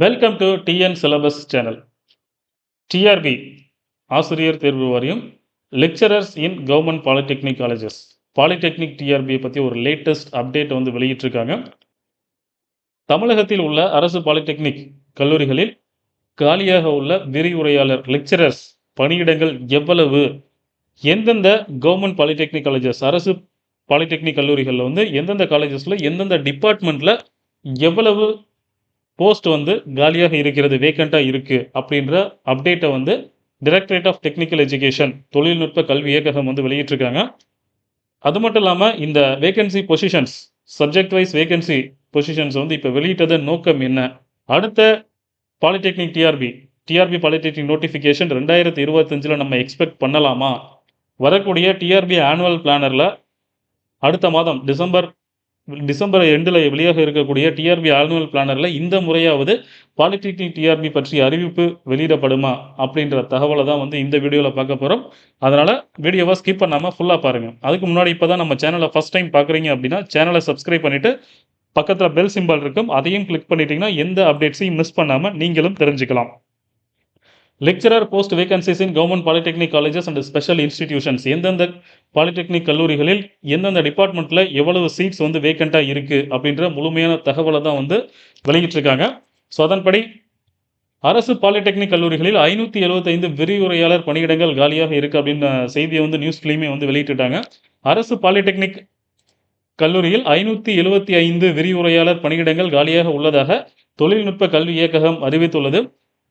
Welcome to TN syllabus channel. TRB ஆசிரியர் தேர்வு வாரியம் lecturers in government polytechnic colleges polytechnic டிஆர்பியை பற்றி ஒரு லேட்டஸ்ட் அப்டேட் வந்து வெளியிட்டிருக்காங்க. தமிழகத்தில் உள்ள அரசு பாலிடெக்னிக் கல்லூரிகளில் காலியாக உள்ள விரிவுரையாளர் லெக்சரர்ஸ் பணியிடங்கள் எவ்வளவு, எந்தெந்த கவர்மெண்ட் பாலிடெக்னிக் காலேஜஸ் அரசு பாலிடெக்னிக் கல்லூரிகளில் வந்து எந்தெந்த காலேஜஸில் எந்தெந்த டிபார்ட்மெண்ட்டில் எவ்வளவு போஸ்ட் வந்து காலியாக இருக்கிறது, வேக்கண்ட்டாக இருக்குது அப்படின்ற அப்டேட்டை வந்து டைரக்டரேட் ஆஃப் டெக்னிக்கல் எஜுகேஷன் தொழில்நுட்ப கல்வி இயக்ககம் வந்து வெளியிட்டிருக்காங்க. அது மட்டும் இல்லாமல் இந்த vacancy positions subject wise vacancy positions வந்து இப்போ வெளியிட்டத நோக்கம் என்ன, அடுத்த பாலிடெக்னிக் டிஆர்பி பாலிடெக்னிக் நோட்டிஃபிகேஷன் 2025 நம்ம எக்ஸ்பெக்ட் பண்ணலாமா, வரக்கூடிய டிஆர்பி ஆனுவல் பிளானரில் அடுத்த மாதம் டிசம்பர் எண்டில் வெளியாக இருக்கக்கூடிய டிஆர்பி ஆனுவல் பிளானரில் இந்த முறையாவது பாலிடெக்னிக் டிஆர்பி பற்றி அறிவிப்பு வெளியிடப்படுமா அப்படின்ற தகவலை தான் வந்து இந்த வீடியோவில் பார்க்க போகிறோம். அதனால் வீடியோவை ஸ்கிப் பண்ணாமல் ஃபுல்லாக பாருங்கள். அதுக்கு முன்னாடி இப்போ தான் நம்ம சேனலை ஃபஸ்ட் டைம் பார்க்குறீங்க அப்படின்னா சேனலை சப்ஸ்கிரைப் பண்ணிவிட்டு பக்கத்தில் பெல் சிம்பல் இருக்கும், அதையும் கிளிக் பண்ணிட்டீங்கன்னா எந்த அப்டேட்ஸையும் மிஸ் பண்ணாமல் நீங்களும் தெரிஞ்சுக்கலாம். Lecturer post vacancies in government polytechnic colleges and special institutions எந்தெந்த பாலிடெக்னிக் கல்லூரிகளில் எந்தெந்த டிபார்ட்மெண்ட்டில் எவ்வளவு சீட்ஸ் வந்து வேக்கண்ட்டாக இருக்குது அப்படின்ற முழுமையான தகவலை தான் வந்து வெளியிட்டிருக்காங்க. ஸோ அதன்படி அரசு பாலிடெக்னிக் கல்லூரிகளில் 575 விரிவுரையாளர் பணியிடங்கள் காலியாக இருக்குது அப்படின்னு செய்தியை வந்து நியூஸ்லேயுமே வந்து வெளியிட்டுட்டாங்க. அரசு பாலிடெக்னிக் கல்லூரியில் 575 விரிவுரையாளர் பணியிடங்கள் காலியாக உள்ளதாக தொழில்நுட்ப கல்வி இயக்ககம் அறிவித்துள்ளது.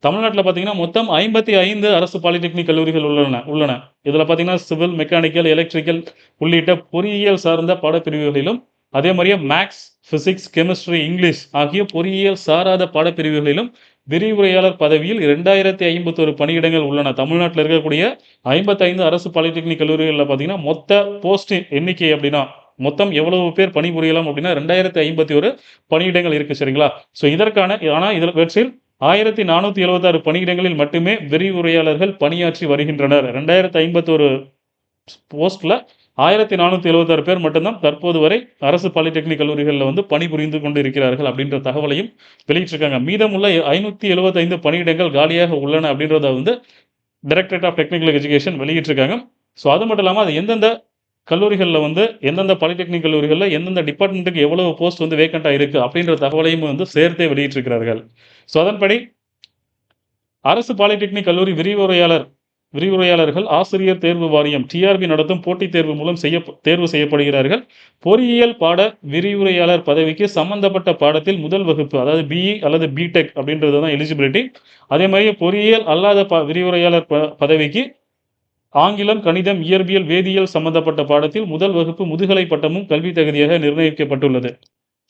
தமிழ்நாட்டில் பார்த்தீங்கன்னா மொத்தம் 55 அரசு பாலிடெக்னிக் கல்லூரிகள் உள்ளன. இதில் பார்த்தீங்கன்னா சிவில், மெக்கானிக்கல், எலக்ட்ரிக்கல் உள்ளிட்ட பொறியியல் சார்ந்த பாடப்பிரிவுகளிலும் அதே மாதிரியே மேக்ஸ், பிசிக்ஸ், கெமிஸ்ட்ரி, இங்கிலீஷ் ஆகிய பொறியியல் சாராத பாடப்பிரிவுகளிலும் விரிவுரையாளர் பதவியில் 2051 பணியிடங்கள் உள்ளன. தமிழ்நாட்டில் இருக்கக்கூடிய 55 அரசு பாலிடெக்னிக் கல்லூரிகளில் பார்த்தீங்கன்னா மொத்த போஸ்ட் எண்ணிக்கை அப்படின்னா மொத்தம் எவ்வளவு பேர் பணிபுரியலாம் அப்படின்னா 2051 பணியிடங்கள் இருக்குது. சரிங்களா? ஸோ இதற்கான ஆனால் இதில் வெற்றில் 1476 பணியிடங்களில் மட்டுமே விரிவுரையாளர்கள் பணியாற்றி வருகின்றனர். 2051 போஸ்ட்ல 1476 பேர் மட்டும்தான் தற்போது வரை அரசு பாலிடெக்னிக் கல்லூரிகளில் வந்து பணிபுரிந்து கொண்டு இருக்கிறார்கள் அப்படின்ற தகவலையும் வெளியிட்டிருக்காங்க. மீதமுள்ள 575 பணியிடங்கள் காலியாக உள்ளன அப்படின்றத வந்து டைரக்டரேட் ஆஃப் டெக்னிக்கல் எஜுகேஷன் வெளியிட்டிருக்காங்க. ஸோ அது மட்டும் இல்லாமல் அது எந்தெந்த கல்லூரிகளில் வந்து எந்தெந்த பாலிடெக்னிக் கல்லூரிகளில் எந்தெந்த டிபார்ட்மெண்ட்டுக்கு எவ்வளவு போஸ்ட் வந்து வேக்கண்ட்டாக இருக்குது அப்படின்ற தகவலையும் வந்து சேர்த்தே வெளியிட்டிருக்கிறார்கள். ஸோ அதன்படி அரசு பாலிடெக்னிக் கல்லூரி விரிவுரையாளர்கள் ஆசிரியர் தேர்வு வாரியம் டிஆர்பி நடத்தும் போட்டித் தேர்வு மூலம் தேர்வு செய்யப்படுகிறார்கள். பொறியியல் பாட விரிவுரையாளர் பதவிக்கு சம்பந்தப்பட்ட பாடத்தில் முதல் வகுப்பு, அதாவது பிஇ அல்லது பிடெக் அப்படின்றது தான் எலிஜிபிலிட்டி. அதே மாதிரி பொறியியல் அல்லாத விரிவுரையாளர் பதவிக்கு ஆங்கிலம், கணிதம், இயற்பியல், வேதியியல் சம்பந்தப்பட்ட பாடத்தில் முதல் வகுப்பு முதுகலை பட்டமும் கல்வி தகுதியாக நிர்ணயிக்கப்பட்டுள்ளது.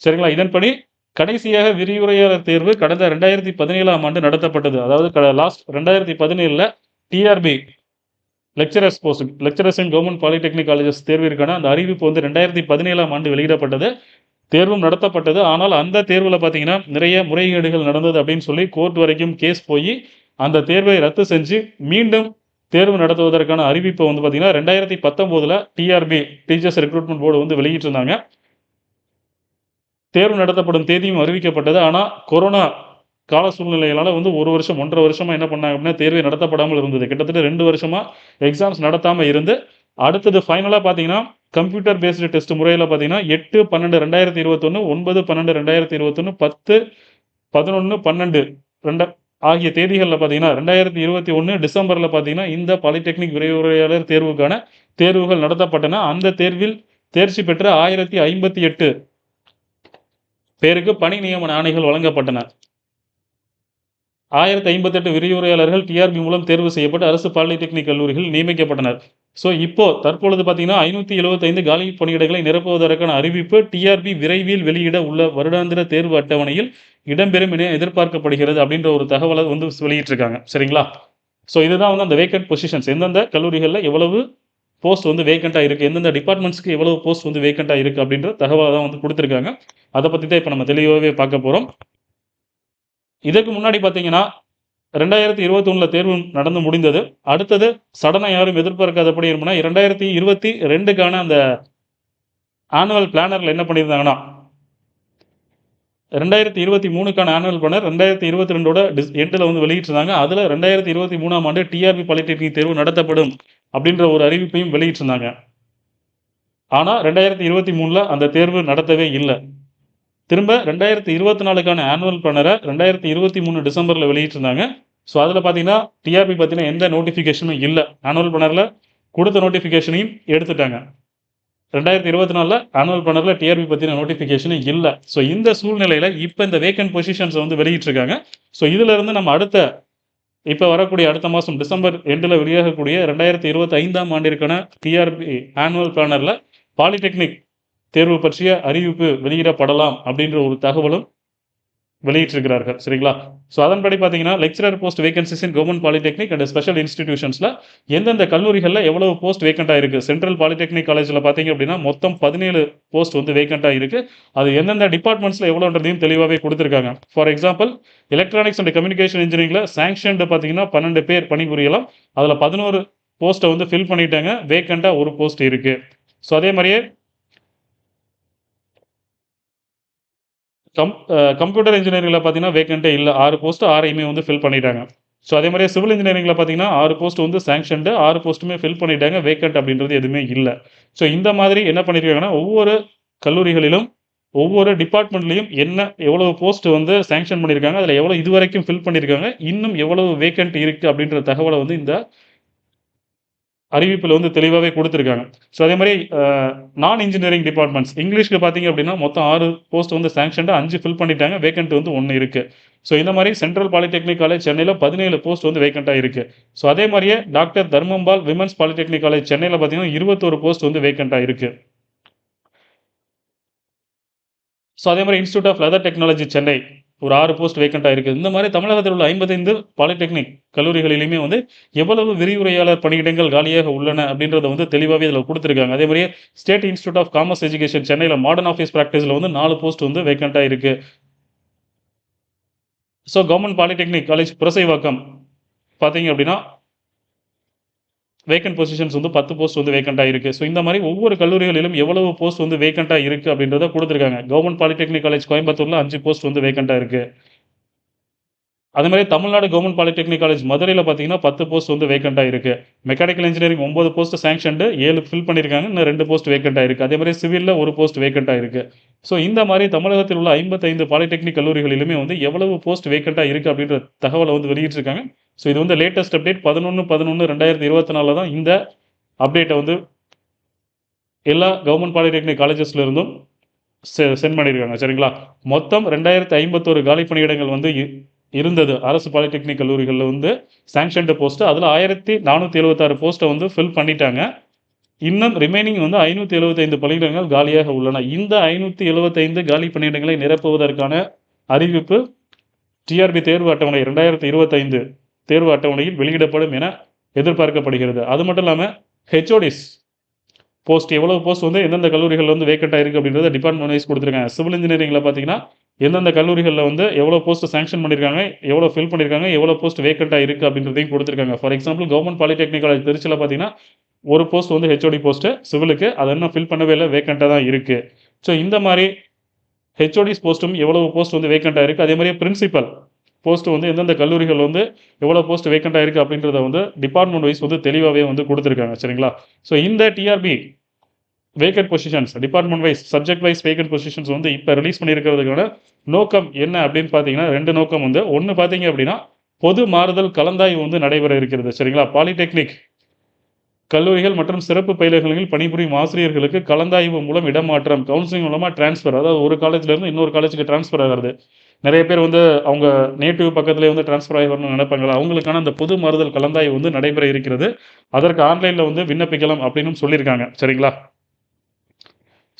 சரிங்களா? இதன்படி கடைசியாக விரிவுரையாளர் தேர்வு கடந்த 2017 ஆண்டு நடத்தப்பட்டது. அதாவது last 2017 TRB lecturers in government polytechnic colleges தேர்விற்கான அந்த அறிவிப்பு வந்து 2017 ஆண்டு வெளியிடப்பட்டது. தேர்வும் நடத்தப்பட்டது. ஆனால் அந்த தேர்வில் பார்த்தீங்கன்னா நிறைய முறைகேடுகள் நடந்தது அப்படின்னு சொல்லி கோர்ட் வரைக்கும் கேஸ் போய் அந்த தேர்வை ரத்து செஞ்சு மீண்டும் தேர்வு நடத்துவதற்கான அறிவிப்பை வந்து பார்த்தீங்கன்னா 2019 டிஆர்பி டீச்சர்ஸ் ரெக்ரூட்மெண்ட் போர்டு வந்து வெளியிட்டிருந்தாங்க. தேர்வு நடத்தப்படும் தேதியும் அறிவிக்கப்பட்டது. ஆனால் கொரோனா கால சூழ்நிலைகளால் வந்து 1.5 வருஷமாக என்ன பண்ணாங்க அப்படின்னா தேர்வை நடத்தப்படாமல் இருந்தது. கிட்டத்தட்ட 2 வருஷமாக எக்ஸாம்ஸ் நடத்தாமல் இருந்து அடுத்தது ஃபைனலாக பார்த்தீங்கன்னா கம்ப்யூட்டர் பேஸ்டு டெஸ்ட் முறையில் பார்த்தீங்கன்னா 8/12/2021, 9/12/2021, 10/11/12 ஆகிய தேதிகளில் பார்த்தீங்கன்னா 2021 டிசம்பரில் பார்த்தீங்கன்னா இந்த பாலிடெக்னிக் விரிவுரையாளர் தேர்வுக்கான தேர்வுகள் நடத்தப்பட்டன. அந்த தேர்வில் தேர்ச்சி பெற்ற 1058 பேருக்கு பணி நியமன ஆணைகள் வழங்கப்பட்டன. 1058 விரிவுரையாளர்கள் டிஆர்பி மூலம் தேர்வு செய்யப்பட்டு அரசு பாலிடெக்னிக் கல்லூரிகள் நியமிக்கப்பட்டனர். ஸோ தற்பொழுது பார்த்தீங்கன்னா 575 காலி பணியிடங்களை நிரப்புவதற்கான அறிவிப்பு டிஆர்பி விரைவில் வெளியிட உள்ள வருடாந்திர தேர்வு அட்டவணையில் இடம்பெறும் என எதிர்பார்க்கப்படுகிறது அப்படின்ற ஒரு தகவலை வந்து வெளியிட்டிருக்காங்க. சரிங்களா? ஸோ இதுதான் வந்து அந்த வேக்கன்ட் பொசிஷன்ஸ் எந்தெந்த கல்லூரிகளில் எவ்வளவு போஸ்ட் வந்து வேக்கண்ட்டாக இருக்குது, எந்தெந்த டிபார்ட்மெண்ட்ஸ்க்கு எவ்வளவு போஸ்ட் வந்து வேக்கண்ட்டாக இருக்குது அப்படின்ற தகவலை தான் வந்து கொடுத்துருக்காங்க. அதை பற்றி தான் இப்போ நம்ம தெளிவாகவே பார்க்க போகிறோம். இதற்கு முன்னாடி பார்த்தீங்கன்னா 2021 தேர்வு நடந்து முடிந்தது. அடுத்தது சடனை யாரும் எதிர்பார்க்காதபடி இருந்தனா 2022க்கான அந்த ஆனுவல் பிளானரில் என்ன பண்ணியிருந்தாங்கன்னா 2023க்கான ஆனுவல் பிளானர் 2022ஓட எண்டில் வந்து வெளியிட்டிருந்தாங்க. அதில் 2023ஆம் ஆண்டு டிஆர்பி பாலிடெக்னிக் தேர்வு நடத்தப்படும் அப்படின்ற ஒரு அறிவிப்பையும் வெளியிட்டிருந்தாங்க. ஆனால் 2023ல் அந்த தேர்வு நடத்தவே இல்லை. திரும்ப 2024க்கான ஆனுவல் பிளானரை 2023 டிசம்பரில் வெளியிட்டிருந்தாங்க. ஸோ அதில் பார்த்தீங்கன்னா டிஆர்பி பார்த்தீங்கன்னா எந்த நோட்டிஃபிகேஷனும் இல்லை. ஆனுவல் பிளானரில் கொடுத்த நோட்டிஃபிகேஷனையும் எடுத்துட்டாங்க. 2024ல் ஆனுவல் பிளானரில் டிஆர்பி பற்றின நோட்டிஃபிகேஷனே இல்லை. ஸோ இந்த சூழ்நிலையில் இப்போ இந்த வேக்கன்ட் பொசிஷன்ஸை வந்து வெளியிட்டிருக்காங்க. ஸோ இதிலிருந்து நம்ம இப்போ வரக்கூடிய அடுத்த மாதம் டிசம்பர் எண்டில் வெளியாகக்கூடிய 2025ஆம் ஆண்டிற்கான டிஆர்பி ஆனுவல் பிளானரில் பாலிடெக்னிக் தேர்வு பற்றிய அறிவிப்பு வெளியிடப்படலாம் அப்படின்ற ஒரு தகவலும் வெளியிட்டிருக்கிறார்கள். சரிங்களா? ஸோ அதன்படி பார்த்தீங்கன்னா lecturer post vacancies in government polytechnic and special இன்ஸ்டிடியூஷன்ஸில் எந்தெந்த கல்லூரிகளில் எவ்வளவு போஸ்ட் வேக்கண்டாக இருக்குது. சென்ட்ரல் பாலிடெக்னிக் காலேஜில் பார்த்தீங்க அப்படின்னா மொத்தம் 17 போஸ்ட் வந்து வேக்கண்டாக இருக்குது. அது எந்தெந்த டிபார்ட்மெண்ட்ஸில் எவ்வளோன்றதையும் தெளிவாகவே கொடுத்துருக்காங்க. For example electronics and communication இன்ஜினியரிங்கில் சாங்ஷன்டு பார்த்தீங்கன்னா 12 பேர் பணிபுரியலாம். அதில் 11 போஸ்ட்டை வந்து ஃபில் பண்ணிட்டாங்க. வேக்கண்டாக ஒரு போஸ்ட் இருக்குது. ஸோ அதே மாதிரியே கம்ப்யூட்டர் இன்ஜினியரிங்கில் பார்த்தீங்கன்னா வேக்கண்ட்டே இல்லை. 6 போஸ்ட்டு 6ஐயுமே வந்து ஃபில் பண்ணிட்டாங்க. ஸோ அதே மாதிரியே சிவில் இன்ஜினியரிங்கில் பார்த்தீங்கன்னா 6 போஸ்ட் வந்து சாங்ஷன்டு, 6 போஸ்ட்டுமே ஃபில் பண்ணிட்டாங்க. வேக்கண்ட் அப்படின்றது எதுவுமே இல்லை. ஸோ இந்த மாதிரி என்ன பண்ணியிருக்காங்கன்னா ஒவ்வொரு கல்லூரிகளிலும் ஒவ்வொரு டிபார்ட்மெண்ட்லையும் எவ்வளவு போஸ்ட் வந்து சாங்ஷன் பண்ணியிருக்காங்க, அதில் எவ்வளோ இதுவரைக்கும் ஃபில் பண்ணியிருக்காங்க, இன்னும் எவ்வளவு வேக்கண்ட் இருக்குது அப்படின்ற தகவலை வந்து இந்த அறிவிப்பில் வந்து தெளிவாகவே கொடுத்துருக்காங்க. ஸோ அதே மாதிரி நான் இன்ஜினியரிங் டிபார்ட்மெண்ட்ஸ் இங்கிலீஷ்க்கு பார்த்தீங்க அப்படின்னா மொத்தம் 6 போஸ்ட் வந்து சாங்ஷன்டு, 5 ஃபில் பண்ணிட்டாங்க. வேக்கண்ட் வந்து 1 இருக்குது. ஸோ இந்த மாதிரி சென்ட்ரல் பாலிடெக்னிக் காலேஜ் சென்னையில் 17 போஸ்ட் வந்து வேக்கண்ட்டாக இருக்குது. ஸோ அதே மாதிரியே doctor Dharmambal women's polytechnic college சென்னையில் பார்த்தீங்கன்னா 21 போஸ்ட் வந்து வேக்கண்ட்டாக இருக்குது. ஸோ அதே மாதிரி institute of leather technology Chennai ஒரு 6 போஸ்ட் வேக்கண்ட்டாக இருக்குது. இந்த மாதிரி தமிழகத்தில் உள்ள 55 பாலிடெக்னிக் கல்லூரிகளிலுமே வந்து எவ்வளவு விரிவுரையாளர் பணியிடங்கள் காலியாக உள்ளன அப்படின்றத வந்து தெளிவாகவே இதில் கொடுத்துருக்காங்க. அதே மாதிரியே state institute of commerce education சென்னையில் மாடர்ன் ஆஃபீஸ் ப்ராக்டிஸில் வந்து 4 போஸ்ட் வந்து வேக்கண்ட்டாக இருக்குது. So government polytechnic college Purasaiwakkam பார்த்தீங்க அப்படின்னா வேக்கன்ட் பொசிஷன்ஸ் வந்து 10 போஸ்ட் வந்து வேக்கண்ட்டாக இருக்குது. ஸோ இந்த மாதிரி ஒவ்வொரு கல்லூரிகளிலும் எவ்வளவு போஸ்ட் வந்து வேக்கண்ட்டாக இருக்குது அப்படின்றத கொடுத்துருக்காங்க. கவர்மெண்ட் பாலிடெக்னிக் காலேஜ் கோயம்புத்தூரில் 5 போஸ்ட் வந்து வேக்கண்ட்டாக இருக்குது. அதே மாதிரி தமிழ்நாடு கவர்மெண்ட் பாலிடெக்னிக் காலேஜ் மதுரையில் பார்த்தீங்கன்னா 10 போஸ்ட் வந்து வேக்கண்ட்டாக இருக்குது. Mechanical engineering 9 post sanctioned, 7 fill பண்ணியிருக்காங்க. இன்னும் 2 போஸ்ட் வேக்கண்ட்டாக இருக்குது. அதே மாதிரி சிவிலில் 1 போஸ்ட் வேக்கண்ட்டாக இருக்குது. ஸோ இந்த மாதிரி தமிழகத்தில் உள்ள 55 பாலிடெக்னிக் கல்லூரிகளிலுமே வந்து எவ்வளவு போஸ்ட் வேக்கண்ட்டாக இருக்குது அப்படின்ற தகவலை வந்து வெளியிட்டிருக்காங்க. ஸோ இது வந்து லேட்டஸ்ட் அப்டேட் 11/11/2024 தான் இந்த அப்டேட்டை வந்து எல்லா கவர்மெண்ட் பாலிடெக்னிக் காலேஜஸ்ல இருந்தும் சென்ட் பண்ணியிருக்காங்க. சரிங்களா? மொத்தம் 2051 காலி பணியிடங்கள் வந்து இருந்தது அரசு பாலிடெக்னிக் கல்லூரிகளில் வந்து சாங்ஷன்டு போஸ்ட்டு. அதில் 1476 போஸ்ட்டை வந்து ஃபில் பண்ணிட்டாங்க. இன்னும் ரிமைனிங் வந்து 575 பணியிடங்கள் காலியாக உள்ளன. இந்த 575 காலி பணியிடங்களை நிரப்புவதற்கான அறிவிப்பு டிஆர்பி தேர்வு அட்டவணை 2025 தேர்வு அட்டவணையில் வெளியிடப்படும் என எதிர்பார்க்கப்படுகிறது. அது மட்டும் இல்லாமல் ஹெச்ஓடிஸ் போஸ்ட் எவ்வளவு போஸ்ட் வந்து எந்தெந்த கல்லூரிகளில் வந்து வேக்கண்ட்டாக இருக்குது அப்படின்றத டிபார்ட்மெண்ட் வைஸ் கொடுத்துருக்காங்க. சிவில் இன்ஜினியரிங்கில் பார்த்தீங்கன்னா எந்தெந்த கல்லூரிகளில் வந்து எவ்வளோ போஸ்ட் சாங்ஷன் பண்ணியிருக்காங்க, எவ்வளோ ஃபில் பண்ணியிருக்காங்க, எவ்வளோ போஸ்ட் வேக்கண்ட்டாக இருக்குது அப்படின்றதையும் கொடுத்துருக்காங்க. For example government polytechnic college திருச்சியில் பார்த்தீங்கன்னா ஒரு போஸ்ட் வந்து ஹெச்ஓடி போஸ்ட்டு சிவிலுக்கு, அதை இன்னும் ஃபில் பண்ணவே இல்லை, வேக்கண்ட்டாக தான் இருக்குது. ஸோ இந்த மாதிரி ஹெச்ஓடிஸ் போஸ்ட்டும் எவ்வளவு போஸ்ட் வந்து வேக்கண்ட்டாக இருக்குது, அதே மாதிரியே பிரின்சிபல் போஸ்ட் வந்து எந்தெந்த கல்லூரிகள் வந்து எவ்வளோ போஸ்ட் வேக்கண்ட்டாக இருக்குது அப்படின்றத வந்து டிபார்ட்மெண்ட் வைஸ் வந்து தெளிவாகவே வந்து கொடுத்துருக்காங்க. சரிங்களா? ஸோ இந்த TRB vacant positions department wise subject wise vacant positions வந்து இப்போ ரிலீஸ் பண்ணியிருக்கிறதுக்கான நோக்கம் என்ன அப்படின்னு பார்த்தீங்கன்னா 2 நோக்கம் வந்து ஒன்று பார்த்தீங்க அப்படின்னா பொது மாறுதல் கலந்தாய்வு வந்து நடைபெற இருக்கிறது. சரிங்களா? பாலிடெக்னிக் கல்லூரிகள் மற்றும் சிறப்பு பயிலகங்களில் பணிபுரியும் ஆசிரியர்களுக்கு கலந்தாய்வு மூலம் இடமாற்றம், கவுன்சிலிங் மூலமாக டிரான்ஸ்ஃபர், அதாவது ஒரு காலேஜ்லேருந்து இன்னொரு காலேஜுக்கு டிரான்ஸ்ஃபர் ஆகிறது. நிறைய பேர் வந்து அவங்க நேட்டிவ் பக்கத்துலேயே வந்து டிரான்ஸ்ஃபர் ஆகி வரணும்னு நினைப்பாங்களா, அவங்களுக்கான அந்த பொது மாறுதல் கலந்தாய்வு வந்து நடைபெற இருக்கிறது. அதற்கு ஆன்லைனில் வந்து விண்ணப்பிக்கலாம் அப்படின்னு சொல்லியிருக்காங்க. சரிங்களா?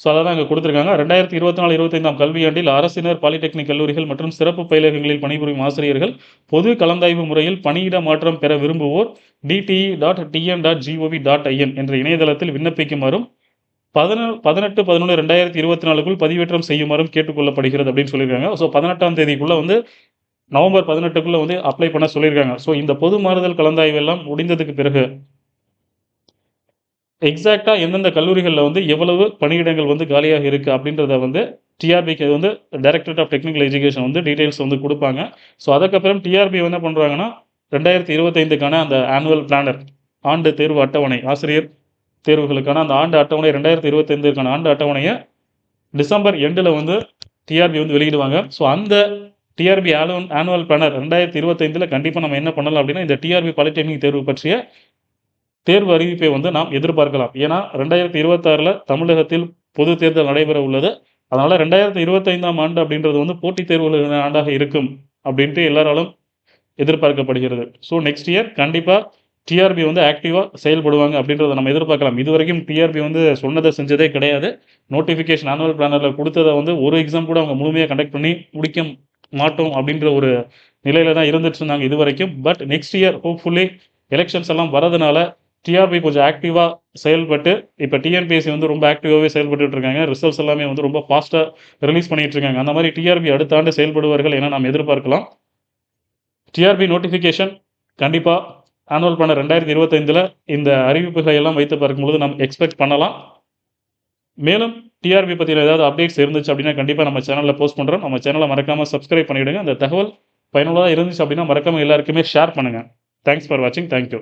ஸோ அதை தான் இங்கே கொடுத்துருக்காங்க. 2024-25ஆம் கல்வியாண்டில் அரசினர் பாலிடெக்னிக் கல்லூரிகள் மற்றும் சிறப்பு பயிலகங்களில் பணிபுரியும் ஆசிரியர்கள் பொது கலந்தாய்வு முறையில் பணியிட மாற்றம் பெற விரும்புவோர் dte.tn.gov.in என்ற இணையதளத்தில் விண்ணப்பிக்குமாறும் 18/11/2024க்குள் பதிவேற்றம் செய்யுமாறும் கேட்டுக்கொள்ளப்படுகிறது அப்படின்னு சொல்லியிருக்காங்க. ஸோ 18ஆம் தேதிக்குள்ளே வந்து நவம்பர் 18க்குள்ளே வந்து அப்ளை பண்ண சொல்லியிருக்காங்க. ஸோ இந்த பொது மாறுதல் கலந்தாய்வு எல்லாம் முடிந்ததுக்கு பிறகு எக்ஸாக்டாக எந்தெந்த கல்லூரிகளில் வந்து எவ்வளவு பணியிடங்கள் வந்து காலியாக இருக்குது அப்படின்றத வந்து டிஆர்பிக்கு வந்து டைரக்டரேட் ஆஃப் டெக்னிக்கல் எஜுகேஷன் வந்து டீட்டெயில்ஸ் வந்து கொடுப்பாங்க. ஸோ அதுக்கப்புறம் டிஆர்பி என்ன பண்ணுறாங்கன்னா 2025க்கான அந்த ஆனுவல் பிளானர் ஆண்டு தேர்வு அட்டவணை, ஆசிரியர் தேர்வுகளுக்கான அந்த ஆண்டு அட்டவணை 2025க்கான ஆண்டு அட்டவணையை டிசம்பர் எண்டில் வந்து டிஆர்பி வந்து வெளியிடுவாங்க. ஸோ அந்த டிஆர்பி ஆனுவல் பிளானர் 2025 கண்டிப்பாக நம்ம என்ன பண்ணலாம் அப்படின்னா இந்த டிஆர்பி பாலிடெக்னிக் தேர்வு பற்றிய தேர்வு அறிவிப்பை வந்து நாம் எதிர்பார்க்கலாம். ஏன்னா 2026 தமிழகத்தில் பொது தேர்தல் நடைபெற உள்ளது. அதனால் 2025ஆம் ஆண்டு அப்படின்றது வந்து போட்டித் தேர்வுகள் ஆண்டாக இருக்கும் அப்படின்ட்டு எல்லாராலும் எதிர்பார்க்கப்படுகிறது. ஸோ நெக்ஸ்ட் இயர் கண்டிப்பாக டிஆர்பி வந்து ஆக்டிவாக செயல்படுவாங்க அப்படின்றத நம்ம எதிர்பார்க்கலாம். இதுவரைக்கும் டிஆர்பி வந்து சொன்னதை செஞ்சதே கிடையாது. நோட்டிஃபிகேஷன் ஆனுவல் பிளானரில் கொடுத்ததை வந்து ஒரு எக்ஸாம் கூட அவங்க முழுமையாக கண்டக்ட் பண்ணி முடிக்க மாட்டோம் அப்படின்ற ஒரு நிலையில தான் இருந்துட்டு இருந்தாங்க இது வரைக்கும். But next year hopefully elections எல்லாம் வரதுனால டிஆர்பி கொஞ்சம் ஆக்டிவாக செயல்பட்டு இப்போ டிஎன்பிஎஸ்சி வந்து ரொம்ப ஆக்டிவாகவே செயல்பட்டு இருக்காங்க. ரிசல்ட்ஸ் எல்லாமே வந்து ரொம்ப ஃபாஸ்ட்டாக ரிலீஸ் பண்ணிட்டு இருக்காங்க. அந்த மாதிரி டிஆர்பி அடுத்த ஆண்டு செயல்படுவார்கள் என நாம் எதிர்பார்க்கலாம். டிஆர்பி நோட்டிஃபிகேஷன் கண்டிப்பாக ஆனுவல் பிளானர் 2025 இந்த அறிவிப்புகளை எல்லாம் வைத்து பார்க்கும்போது நம்ம எக்ஸ்பெக்ட் பண்ணலாம். மேலும் டிஆர்பி பற்றின ஏதாவது அப்டேட்ஸ் இருந்துச்சு அப்படின்னா கண்டிப்பாக நம்ம சேனலில் போஸ்ட் பண்ணுறோம். நம்ம சேனலை மறக்காமல் சப்ஸ்கிரைப் பண்ணிவிடுங்க. அந்த தகவல் பயனுள்ளதாக இருந்துச்சு அப்படின்னா மறக்காமல் எல்லாருக்குமே ஷேர் பண்ணுங்கள். தேங்க்ஸ் ஃபார் வாட்சிங். தேங்க்யூ.